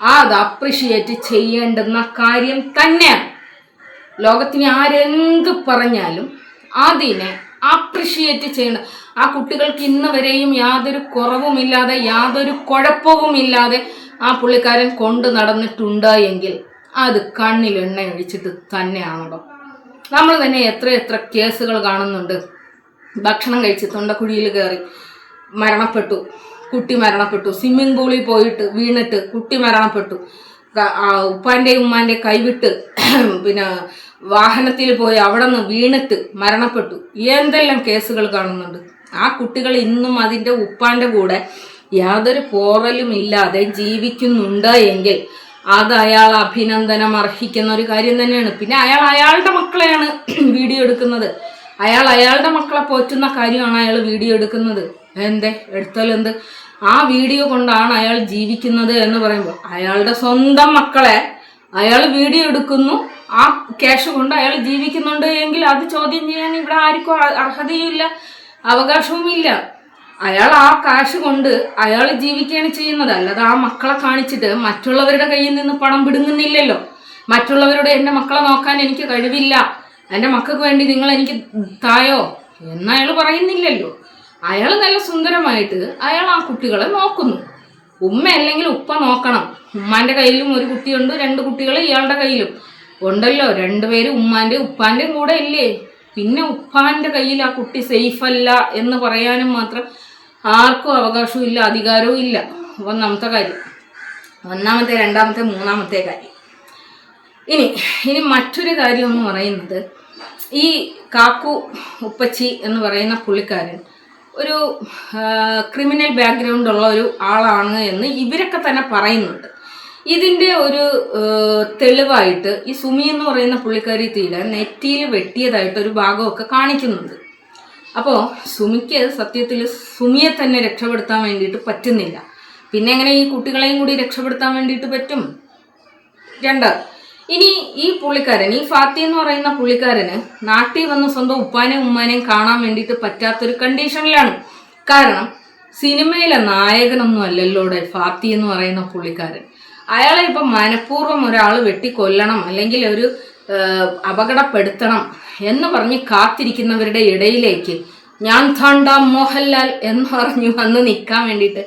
അത് അപ്രിഷിയേറ്റ് ചെയ്യേണ്ടുന്ന കാര്യം തന്നെയാണ്. ലോകത്തിന് ആരെന്ത് പറഞ്ഞാലും അതിനെ അപ്രിഷിയേറ്റ് ചെയ്യണം. ആ കുട്ടികൾക്ക് ഇന്ന് വരെയും യാതൊരു കുറവുമില്ലാതെ, യാതൊരു കുഴപ്പവുമില്ലാതെ ആ പുള്ളിക്കാരൻ കൊണ്ട് നടന്നിട്ടുണ്ട് എങ്കിൽ അത് കണ്ണിൽ എണ്ണ ഒഴിച്ചിട്ട് തന്നെയാണല്ലോ. നമ്മൾ തന്നെ എത്ര കേസുകൾ കാണുന്നുണ്ട്. ഭക്ഷണം കഴിച്ച് തൊണ്ടക്കുഴിയിൽ കയറി മരണപ്പെട്ടു, കുട്ടി മരണപ്പെട്ടു. സ്വിമ്മിംഗ് പൂളിൽ പോയിട്ട് വീണിട്ട് കുട്ടി മരണപ്പെട്ടു. ഉപ്പാൻ്റെയും ഉമ്മാൻ്റെ കൈവിട്ട് പിന്നെ വാഹനത്തിൽ പോയി അവിടെ നിന്ന് വീണിട്ട് മരണപ്പെട്ടു. എന്തെല്ലാം കേസുകൾ കാണുന്നുണ്ട്. ആ കുട്ടികൾ ഇന്നും അതിൻ്റെ ഉപ്പാൻ്റെ കൂടെ യാതൊരു പോറലും ഇല്ലാതെ ജീവിക്കുന്നുണ്ട് എങ്കിൽ അത് അയാൾ അഭിനന്ദനം അർഹിക്കുന്ന ഒരു കാര്യം തന്നെയാണ്. പിന്നെ അയാളുടെ മക്കളെയാണ് വീഡിയോ എടുക്കുന്നത്. അയാളുടെ മക്കളെ പോറ്റുന്ന കാര്യമാണ് അയാൾ വീഡിയോ എടുക്കുന്നത്. എടുത്താലെന്ത്? ആ വീഡിയോ കൊണ്ടാണ് അയാൾ ജീവിക്കുന്നത് എന്ന് പറയുമ്പോൾ അയാളുടെ സ്വന്തം മക്കളെ അയാൾ വീഡിയോ എടുക്കുന്നു. ആ ക്യാഷ് കൊണ്ട് അയാൾ ജീവിക്കുന്നുണ്ട് എങ്കിൽ അത് ചോദ്യം ചെയ്യാൻ ഇവിടെ ആർക്കും അർഹതയുമില്ല, അവകാശവുമില്ല. അയാൾ ആ കാശ് കൊണ്ട് അയാൾ ജീവിക്കുകയാണ് ചെയ്യുന്നത്. അല്ലാതെ ആ മക്കളെ കാണിച്ചിട്ട് മറ്റുള്ളവരുടെ കയ്യിൽ നിന്ന് പണം പിടുങ്ങുന്നില്ലല്ലോ. മറ്റുള്ളവരുടെ എൻ്റെ മക്കളെ നോക്കാൻ എനിക്ക് കഴിവില്ല, എൻ്റെ മക്കൾക്ക് വേണ്ടി നിങ്ങൾ എനിക്ക് തായോ എന്ന് അയാൾ പറയുന്നില്ലല്ലോ. അയാൾ നല്ല സുന്ദരമായിട്ട് അയാൾ ആ കുട്ടികളെ നോക്കുന്നു. ഉമ്മ അല്ലെങ്കിൽ ഉപ്പ നോക്കണം. ഉമ്മാൻ്റെ കയ്യിലും ഒരു കുട്ടിയുണ്ട്, 2 കുട്ടികൾ ഇയാളുടെ കയ്യിലും ഉണ്ടല്ലോ. 2 പേരും ഉമ്മാൻ്റെയും ഉപ്പാൻ്റെയും കൂടെ ഇല്ലേ. പിന്നെ ഉപ്പാൻ്റെ കയ്യിൽ ആ കുട്ടി സേഫ് അല്ല എന്ന് പറയാനും മാത്രം ആർക്കും അവകാശവും ഇല്ല, അധികാരവും ഇല്ല. ഒന്നാമത്തെ കാര്യം. 1ാമത്തെ, 2ാമത്തെ, 3ാമത്തെ കാര്യം. ഇനി മറ്റൊരു കാര്യം എന്ന് പറയുന്നത്, ഈ കാക്കു ഉപ്പച്ചി എന്ന് പറയുന്ന പുള്ളിക്കാരൻ ഒരു ക്രിമിനൽ ബാക്ക്ഗ്രൗണ്ട് ഉള്ള ഒരു ആളാണ് എന്ന് ഇവരൊക്കെ തന്നെ പറയുന്നുണ്ട്. ഇതിൻ്റെ ഒരു തെളിവായിട്ട് ഈ സുമി എന്ന് പറയുന്ന പുള്ളിക്കാരിത്തിയിൽ നെറ്റിയിൽ വെട്ടിയതായിട്ടൊരു ഭാഗമൊക്കെ കാണിക്കുന്നുണ്ട്. അപ്പോൾ സുമിക്ക് സത്യത്തിൽ സുമിയെ തന്നെ രക്ഷപ്പെടുത്താൻ വേണ്ടിയിട്ട് പറ്റുന്നില്ല. പിന്നെ എങ്ങനെ ഈ കുട്ടികളെയും കൂടി രക്ഷപ്പെടുത്താൻ വേണ്ടിയിട്ട് പറ്റും? 2, ഇനി ഈ പുള്ളിക്കാരൻ, ഈ ഫാത്തി എന്ന് പറയുന്ന പുള്ളിക്കാരന് നാട്ടിൽ വന്ന് സ്വന്തം ഉപ്പാനെയും ഉമ്മാനെയും കാണാൻ വേണ്ടിയിട്ട് പറ്റാത്തൊരു കണ്ടീഷനിലാണ്. കാരണം സിനിമയിലെ നായകനൊന്നും അല്ലല്ലോടെ ഫാത്തി എന്ന് പറയുന്ന പുള്ളിക്കാരൻ. അയാളെ ഇപ്പം മനഃപൂർവ്വം ഒരാൾ വെട്ടിക്കൊല്ലണം അല്ലെങ്കിൽ ഒരു അപകടപ്പെടുത്തണം എന്ന് പറഞ്ഞ് കാത്തിരിക്കുന്നവരുടെ ഇടയിലേക്ക് ഞാൻ താണ്ട മോഹൻലാൽ എന്ന് പറഞ്ഞു വന്ന് നിൽക്കാൻ വേണ്ടിയിട്ട്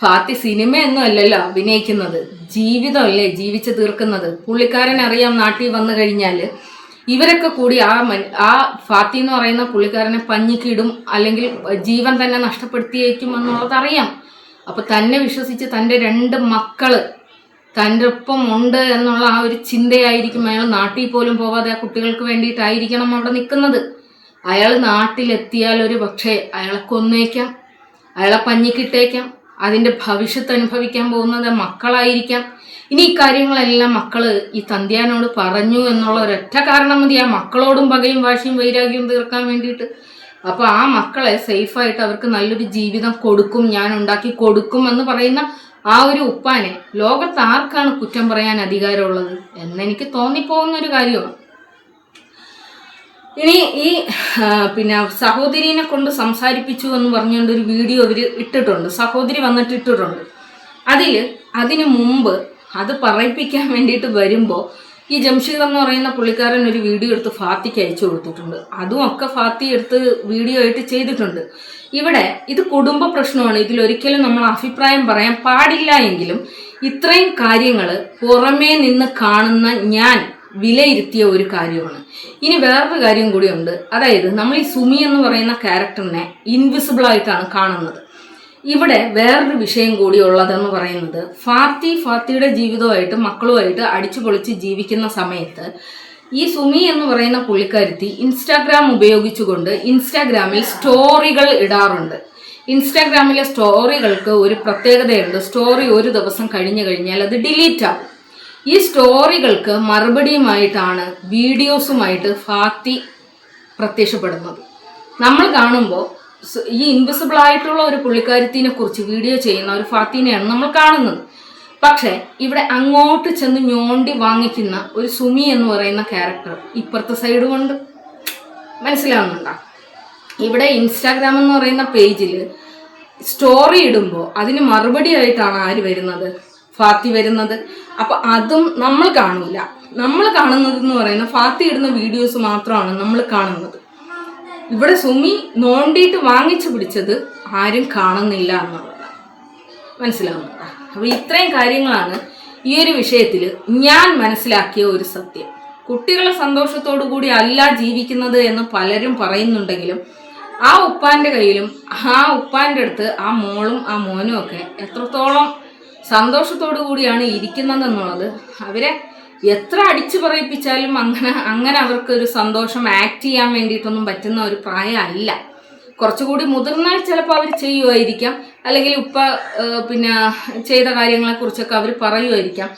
ഫാത്തി സിനിമയൊന്നും അല്ലല്ലോ അഭിനയിക്കുന്നത്, ജീവിതമല്ലേ ജീവിച്ച് തീർക്കുന്നത്. പുള്ളിക്കാരൻ അറിയാം നാട്ടിൽ വന്നു കഴിഞ്ഞാൽ ഇവരൊക്കെ കൂടി ആ ഫാത്തി എന്ന് പറയുന്ന പുള്ളിക്കാരനെ പഞ്ഞിക്കിടും, അല്ലെങ്കിൽ ജീവൻ തന്നെ നഷ്ടപ്പെടുത്തിയേക്കും എന്നുള്ളത് അറിയാം. അപ്പൊ തന്നെ വിശ്വസിച്ച് തൻ്റെ 2 മക്കള് തൻ്റെ ഒപ്പം ഉണ്ട് എന്നുള്ള ആ ഒരു ചിന്തയായിരിക്കും അയാൾ നാട്ടിൽ പോലും പോവാതെ ആ കുട്ടികൾക്ക് വേണ്ടിയിട്ടായിരിക്കണം അവിടെ നിൽക്കുന്നത്. അയാൾ നാട്ടിലെത്തിയാൽ ഒരു പക്ഷേ അയാളെ കൊന്നേക്കാം, അയാളെ പഞ്ഞിക്കിട്ടേക്കാം. അതിൻ്റെ ഭവിഷ്യത്ത് അനുഭവിക്കാൻ പോകുന്നത് മക്കളായിരിക്കാം. ഇനി ഈ കാര്യങ്ങളെല്ലാം മക്കള് ഈ തന്ത്യാനോട് പറഞ്ഞു എന്നുള്ള ഒരൊറ്റ കാരണം മതി ആ മക്കളോടും പകയും വാശിയും വൈരാഗ്യവും തീർക്കാൻ വേണ്ടിയിട്ട്. അപ്പൊ ആ മക്കളെ സേഫായിട്ട് അവർക്ക് നല്ലൊരു ജീവിതം കൊടുക്കും, ഞാൻ ഉണ്ടാക്കി കൊടുക്കും എന്ന് പറയുന്ന ആ ഒരു ഉപ്പാനെ ലോകത്ത് ആർക്കാണ് കുറ്റം പറയാൻ അധികാരമുള്ളത് എന്നെനിക്ക് തോന്നിപ്പോകുന്ന ഒരു കാര്യമാണ്. ഇനി ഈ പിന്നെ സഹോദരീനെ കൊണ്ട് സംസാരിപ്പിച്ചു എന്ന് പറഞ്ഞുകൊണ്ട് ഒരു വീഡിയോ അവർ ഇട്ടിട്ടുണ്ട്, സഹോദരി വന്നിട്ട് ഇട്ടിട്ടുണ്ട്. അതിന് മുമ്പ് അത് പറയിപ്പിക്കാൻ വേണ്ടിയിട്ട് വരുമ്പോൾ ഈ ജംഷീർ എന്ന് പറയുന്ന പുള്ളിക്കാരൻ ഒരു വീഡിയോ എടുത്ത് ഫാത്തിക്ക് അയച്ചു കൊടുത്തിട്ടുണ്ട്. അതും ഒക്കെ ഫാത്തി എടുത്ത് വീഡിയോ ആയിട്ട് ചെയ്തിട്ടുണ്ട്. ഇവിടെ ഇത് കുടുംബ പ്രശ്നമാണ്, ഇതിലൊരിക്കലും നമ്മൾ അഭിപ്രായം പറയാൻ പാടില്ല. എങ്കിലും ഇത്രയും കാര്യങ്ങൾ പുറമേ നിന്ന് കാണുന്ന ഞാൻ വിലയിരുത്തിയ ഒരു കാര്യമാണ്. ഇനി വേറൊരു കാര്യം കൂടിയുണ്ട്. അതായത് നമ്മൾ ഈ സുമി എന്ന് പറയുന്ന ക്യാരക്ടറിനെ ഇൻവിസിബിൾ ആയിട്ടാണ് കാണുന്നത്. ഇവിടെ വേറൊരു വിഷയം കൂടി ഉള്ളതെന്ന് പറയുന്നത് ഫാത്തിയുടെ ജീവിതമായിട്ട് മക്കളുമായിട്ട് അടിച്ചു പൊളിച്ച് ജീവിക്കുന്ന സമയത്ത് ഈ സുമി എന്ന് പറയുന്ന പുള്ളിക്കാരത്തി ഇൻസ്റ്റാഗ്രാം ഉപയോഗിച്ചുകൊണ്ട് ഇൻസ്റ്റാഗ്രാമിൽ സ്റ്റോറികൾ ഇടാറുണ്ട്. ഇൻസ്റ്റാഗ്രാമിലെ സ്റ്റോറികൾക്ക് ഒരു പ്രത്യേകതയുണ്ട്. സ്റ്റോറി ഒരു ദിവസം കഴിഞ്ഞു കഴിഞ്ഞാൽ അത് ഡിലീറ്റ് ആവും. ഈ സ്റ്റോറികൾക്ക് മറുപടിയുമായിട്ടാണ് വീഡിയോസുമായിട്ട് ഫാത്തി പ്രത്യക്ഷപ്പെടുന്നത്. നമ്മൾ കാണുമ്പോൾ ഈ ഇൻവിസിബിൾ ആയിട്ടുള്ള ഒരു പുള്ളിക്കാരത്തിനെ കുറിച്ച് വീഡിയോ ചെയ്യുന്ന ഒരു ഫാത്തിനെയാണ് നമ്മൾ കാണുന്നത്. പക്ഷെ ഇവിടെ അങ്ങോട്ട് ചെന്ന് ഞോണ്ടി വാങ്ങിക്കുന്ന ഒരു സുമി എന്ന് പറയുന്ന ക്യാരക്ടർ ഇപ്പുറത്തെ സൈഡും ഉണ്ട്. മനസ്സിലാവുന്നുണ്ടോ? ഇവിടെ ഇൻസ്റ്റാഗ്രാം എന്ന് പറയുന്ന പേജിൽ സ്റ്റോറി ഇടുമ്പോൾ അതിന് മറുപടി ആയിട്ടാണ് ആര് വരുന്നത്? ഫാത്തി വരുന്നത്. അപ്പൊ അതും നമ്മൾ കാണില്ല. നമ്മൾ കാണുന്നത് എന്ന് പറയുന്ന ഫാത്തി ഇടുന്ന വീഡിയോസ് മാത്രമാണ് നമ്മൾ കാണുന്നത്. ഇവിടെ സുമി നോണ്ടിയിട്ട് വാങ്ങിച്ചു പിടിച്ചത് ആരും കാണുന്നില്ല എന്നുള്ളതാണ്. മനസ്സിലാവുന്നുണ്ടോ? അപ്പൊ ഇത്രയും കാര്യങ്ങളാണ് ഈ ഒരു വിഷയത്തിൽ ഞാൻ മനസ്സിലാക്കിയ ഒരു സത്യം. കുട്ടികളെ സന്തോഷത്തോടു കൂടി അല്ല ജീവിക്കുന്നത് എന്ന് പലരും പറയുന്നുണ്ടെങ്കിലും ആ ഉപ്പാന്റെ കയ്യിലും ആ ഉപ്പാന്റെ അടുത്ത് ആ മോളും ആ മോനും ഒക്കെ എത്രത്തോളം സന്തോഷത്തോടു കൂടിയാണ് ഇരിക്കുന്നതെന്നുള്ളത് അവരെ എത്ര അടിച്ചു പറയിപ്പിച്ചാലും അങ്ങനെ അവർക്കൊരു സന്തോഷം ആക്ട് ചെയ്യാൻ വേണ്ടിയിട്ടൊന്നും പറ്റുന്ന ഒരു പ്രായമല്ല. കുറച്ചുകൂടി മുതിർന്നാൽ ചിലപ്പോൾ അവർ ചെയ്യുമായിരിക്കാം, അല്ലെങ്കിൽ ഉപ്പ പിന്നെ ചെയ്ത കാര്യങ്ങളെക്കുറിച്ചൊക്കെ അവർ പറയുമായിരിക്കാം.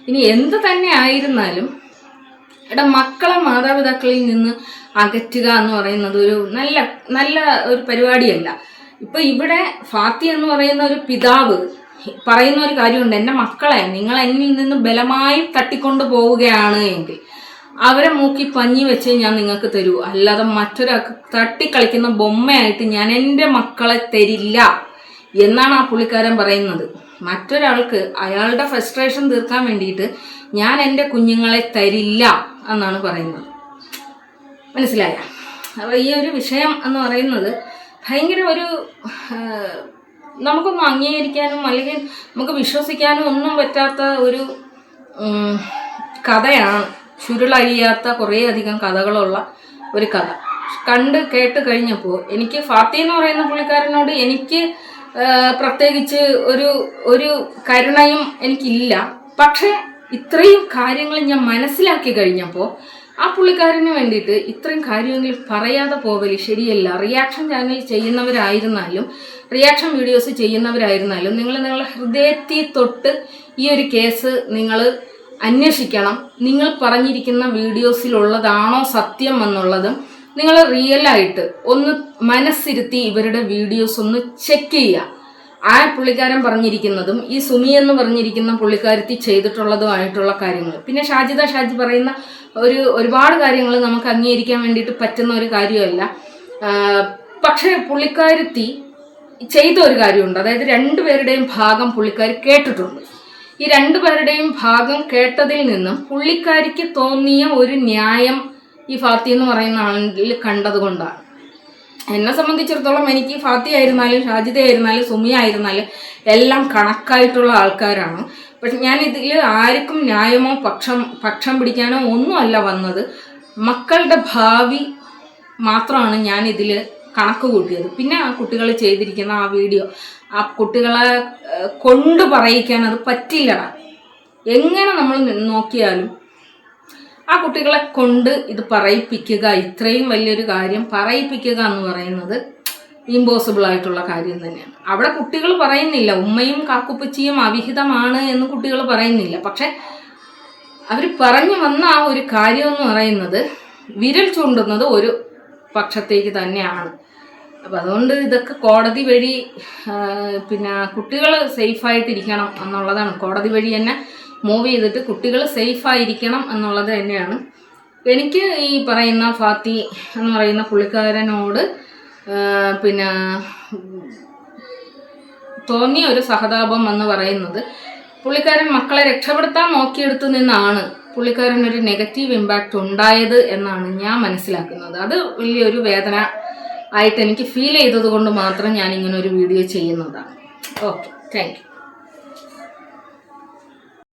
ഇനി എന്ത് തന്നെ ആയിരുന്നാലും മക്കളെ മാതാപിതാക്കളിൽ നിന്ന് അകറ്റുക എന്ന് പറയുന്നത് ഒരു നല്ല ഒരു പരിപാടിയല്ല. ഇപ്പൊ ഇവിടെ ഫാത്തി എന്ന് പറയുന്ന ഒരു പിതാവ് പറയുന്ന ഒരു കാര്യമുണ്ട്, എൻ്റെ മക്കളെ നിങ്ങൾ എന്നിൽ നിന്ന് ബലമായി തട്ടിക്കൊണ്ടു പോവുകയാണ് എങ്കിൽ അവരെ മൂക്കി പഞ്ഞി വെച്ച് ഞാൻ നിങ്ങൾക്ക് തരൂ, അല്ലാതെ മറ്റൊരാൾക്ക് തട്ടിക്കളിക്കുന്ന ബൊമ്മയായിട്ട് ഞാൻ എൻ്റെ മക്കളെ തരില്ല എന്നാണ് ആ പുള്ളിക്കാരൻ പറയുന്നത്. മറ്റൊരാൾക്ക് അയാളുടെ ഫ്രസ്ട്രേഷൻ തീർക്കാൻ വേണ്ടിയിട്ട് ഞാൻ എൻ്റെ കുഞ്ഞുങ്ങളെ തരില്ല എന്നാണ് പറയുന്നത്. മനസ്സിലായ? അപ്പോൾ ഈ ഒരു വിഷയം എന്ന് പറയുന്നത് ഭയങ്കര ഒരു നമുക്കൊന്നും അംഗീകരിക്കാനും അല്ലെങ്കിൽ നമുക്ക് വിശ്വസിക്കാനും ഒന്നും പറ്റാത്ത ഒരു കഥയാണ്. ചുരുളഴിയാത്ത കുറേയധികം കഥകളുള്ള ഒരു കഥ കേട്ട് കഴിഞ്ഞപ്പോൾ എനിക്ക് ഫാത്തി എന്ന് പറയുന്ന പുള്ളിക്കാരനോട് എനിക്ക് പ്രത്യേകിച്ച് ഒരു കരുണയും എനിക്കില്ല. പക്ഷേ ഇത്രയും കാര്യങ്ങൾ ഞാൻ മനസ്സിലാക്കി കഴിഞ്ഞപ്പോൾ ആ പുള്ളിക്കാരന് വേണ്ടിയിട്ട് ഇത്രയും കാര്യമെങ്കിലും പറയാതെ പോവല് ശരിയല്ല. റിയാക്ഷൻ ചാനൽ ചെയ്യുന്നവരായിരുന്നാലും റിയാക്ഷൻ വീഡിയോസ് ചെയ്യുന്നവരായിരുന്നാലും നിങ്ങളുടെ ഹൃദയത്തിൽ തൊട്ട് ഈ ഒരു കേസ് നിങ്ങൾ അന്വേഷിക്കണം. നിങ്ങൾ പറഞ്ഞിരിക്കുന്ന വീഡിയോസിലുള്ളതാണോ സത്യം എന്നുള്ളതും നിങ്ങൾ റിയലായിട്ട് ഒന്ന് മനസ്സിരുത്തി ഇവരുടെ വീഡിയോസ് ഒന്ന് ചെക്ക് ചെയ്യുക. ആ പുള്ളിക്കാരൻ പറഞ്ഞിരിക്കുന്നതും ഈ സുമി എന്ന് പറഞ്ഞിരിക്കുന്ന പുള്ളിക്കാരത്തി ചെയ്തിട്ടുള്ളതുമായിട്ടുള്ള കാര്യങ്ങൾ, പിന്നെ ഷാജി പറയുന്ന ഒരുപാട് കാര്യങ്ങൾ നമുക്ക് അംഗീകരിക്കാൻ വേണ്ടിയിട്ട് പറ്റുന്ന ഒരു കാര്യമല്ല. പക്ഷേ പുള്ളിക്കാരത്തി ചെയ്ത ഒരു കാര്യമുണ്ട്. അതായത് രണ്ടുപേരുടെയും ഭാഗം പുള്ളിക്കാരി കേട്ടിട്ടുണ്ട്. ഈ രണ്ടുപേരുടെയും ഭാഗം കേട്ടതിൽ നിന്നും പുള്ളിക്കാരിക്ക് തോന്നിയ ഒരു ന്യായം ഈ ഫാത്തി എന്ന് പറയുന്ന ആളിൽ കണ്ടത് കൊണ്ടാണ്. എന്നെ സംബന്ധിച്ചിടത്തോളം എനിക്ക് ഫാത്തി ആയിരുന്നാലും ഷാജിദ ആയിരുന്നാലും സുമി ആയിരുന്നാലും എല്ലാം കണക്കായിട്ടുള്ള ആൾക്കാരാണ്. പക്ഷെ ഞാൻ ഇതിൽ ആർക്കും ന്യായമോ പക്ഷം പിടിക്കാനോ ഒന്നുമല്ല വന്നത്. മക്കളുടെ ഭാവി മാത്രമാണ് ഞാൻ ഇതിൽ കണക്ക് കൂട്ടിയത്. പിന്നെ ആ കുട്ടികൾ ചെയ്തിരിക്കുന്ന ആ വീഡിയോ, ആ കുട്ടികളെ കൊണ്ട് പറയിക്കാൻ അത് പറ്റില്ലടാ. എങ്ങനെ നമ്മൾ നോക്കിയാലും ആ കുട്ടികളെ കൊണ്ട് ഇത് പറയിപ്പിക്കുക, ഇത്രയും വലിയൊരു കാര്യം പറയിപ്പിക്കുക എന്ന് പറയുന്നത് ഇമ്പോസിബിൾ ആയിട്ടുള്ള കാര്യം തന്നെയാണ്. അവിടെ കുട്ടികൾ പറയുന്നില്ല ഉമ്മയും കാക്കുപ്പച്ചിയും അവിഹിതമാണ് എന്ന് കുട്ടികൾ പറയുന്നില്ല. പക്ഷെ അവർ പറഞ്ഞു വന്ന ആ ഒരു കാര്യം എന്ന് പറയുന്നത് വിരൽ ചൂണ്ടുന്നത് ഒരു പക്ഷത്തേക്ക് തന്നെയാണ്. അപ്പം അതുകൊണ്ട് ഇതൊക്കെ കോടതി വഴി പിന്നെ കുട്ടികൾ സേഫായിട്ടിരിക്കണം എന്നുള്ളതാണ്. കോടതി വഴി തന്നെ മൂവ് ചെയ്തിട്ട് കുട്ടികൾ സേഫായിരിക്കണം എന്നുള്ളത് തന്നെയാണ് എനിക്ക് ഈ പറയുന്ന ഫാത്തി എന്ന് പറയുന്ന പുള്ളിക്കാരനോട് പിന്നെ തോന്നിയ ഒരു സഹതാപം എന്ന് പറയുന്നത്. പുള്ളിക്കാരൻ മക്കളെ രക്ഷപ്പെടുത്താൻ നോക്കിയെടുത്തു നിന്നാണ് പുള്ളിക്കാരനൊരു നെഗറ്റീവ് ഇമ്പാക്റ്റ് ഉണ്ടായത് എന്നാണ് ഞാൻ മനസ്സിലാക്കുന്നത്. അത് വലിയൊരു വേദന ആയിട്ട് എനിക്ക് ഫീൽ ചെയ്തത് കൊണ്ട് മാത്രം ഞാൻ ഇങ്ങനെ ഒരു വീഡിയോ ചെയ്യുന്നതാണ്. Okay, thank you.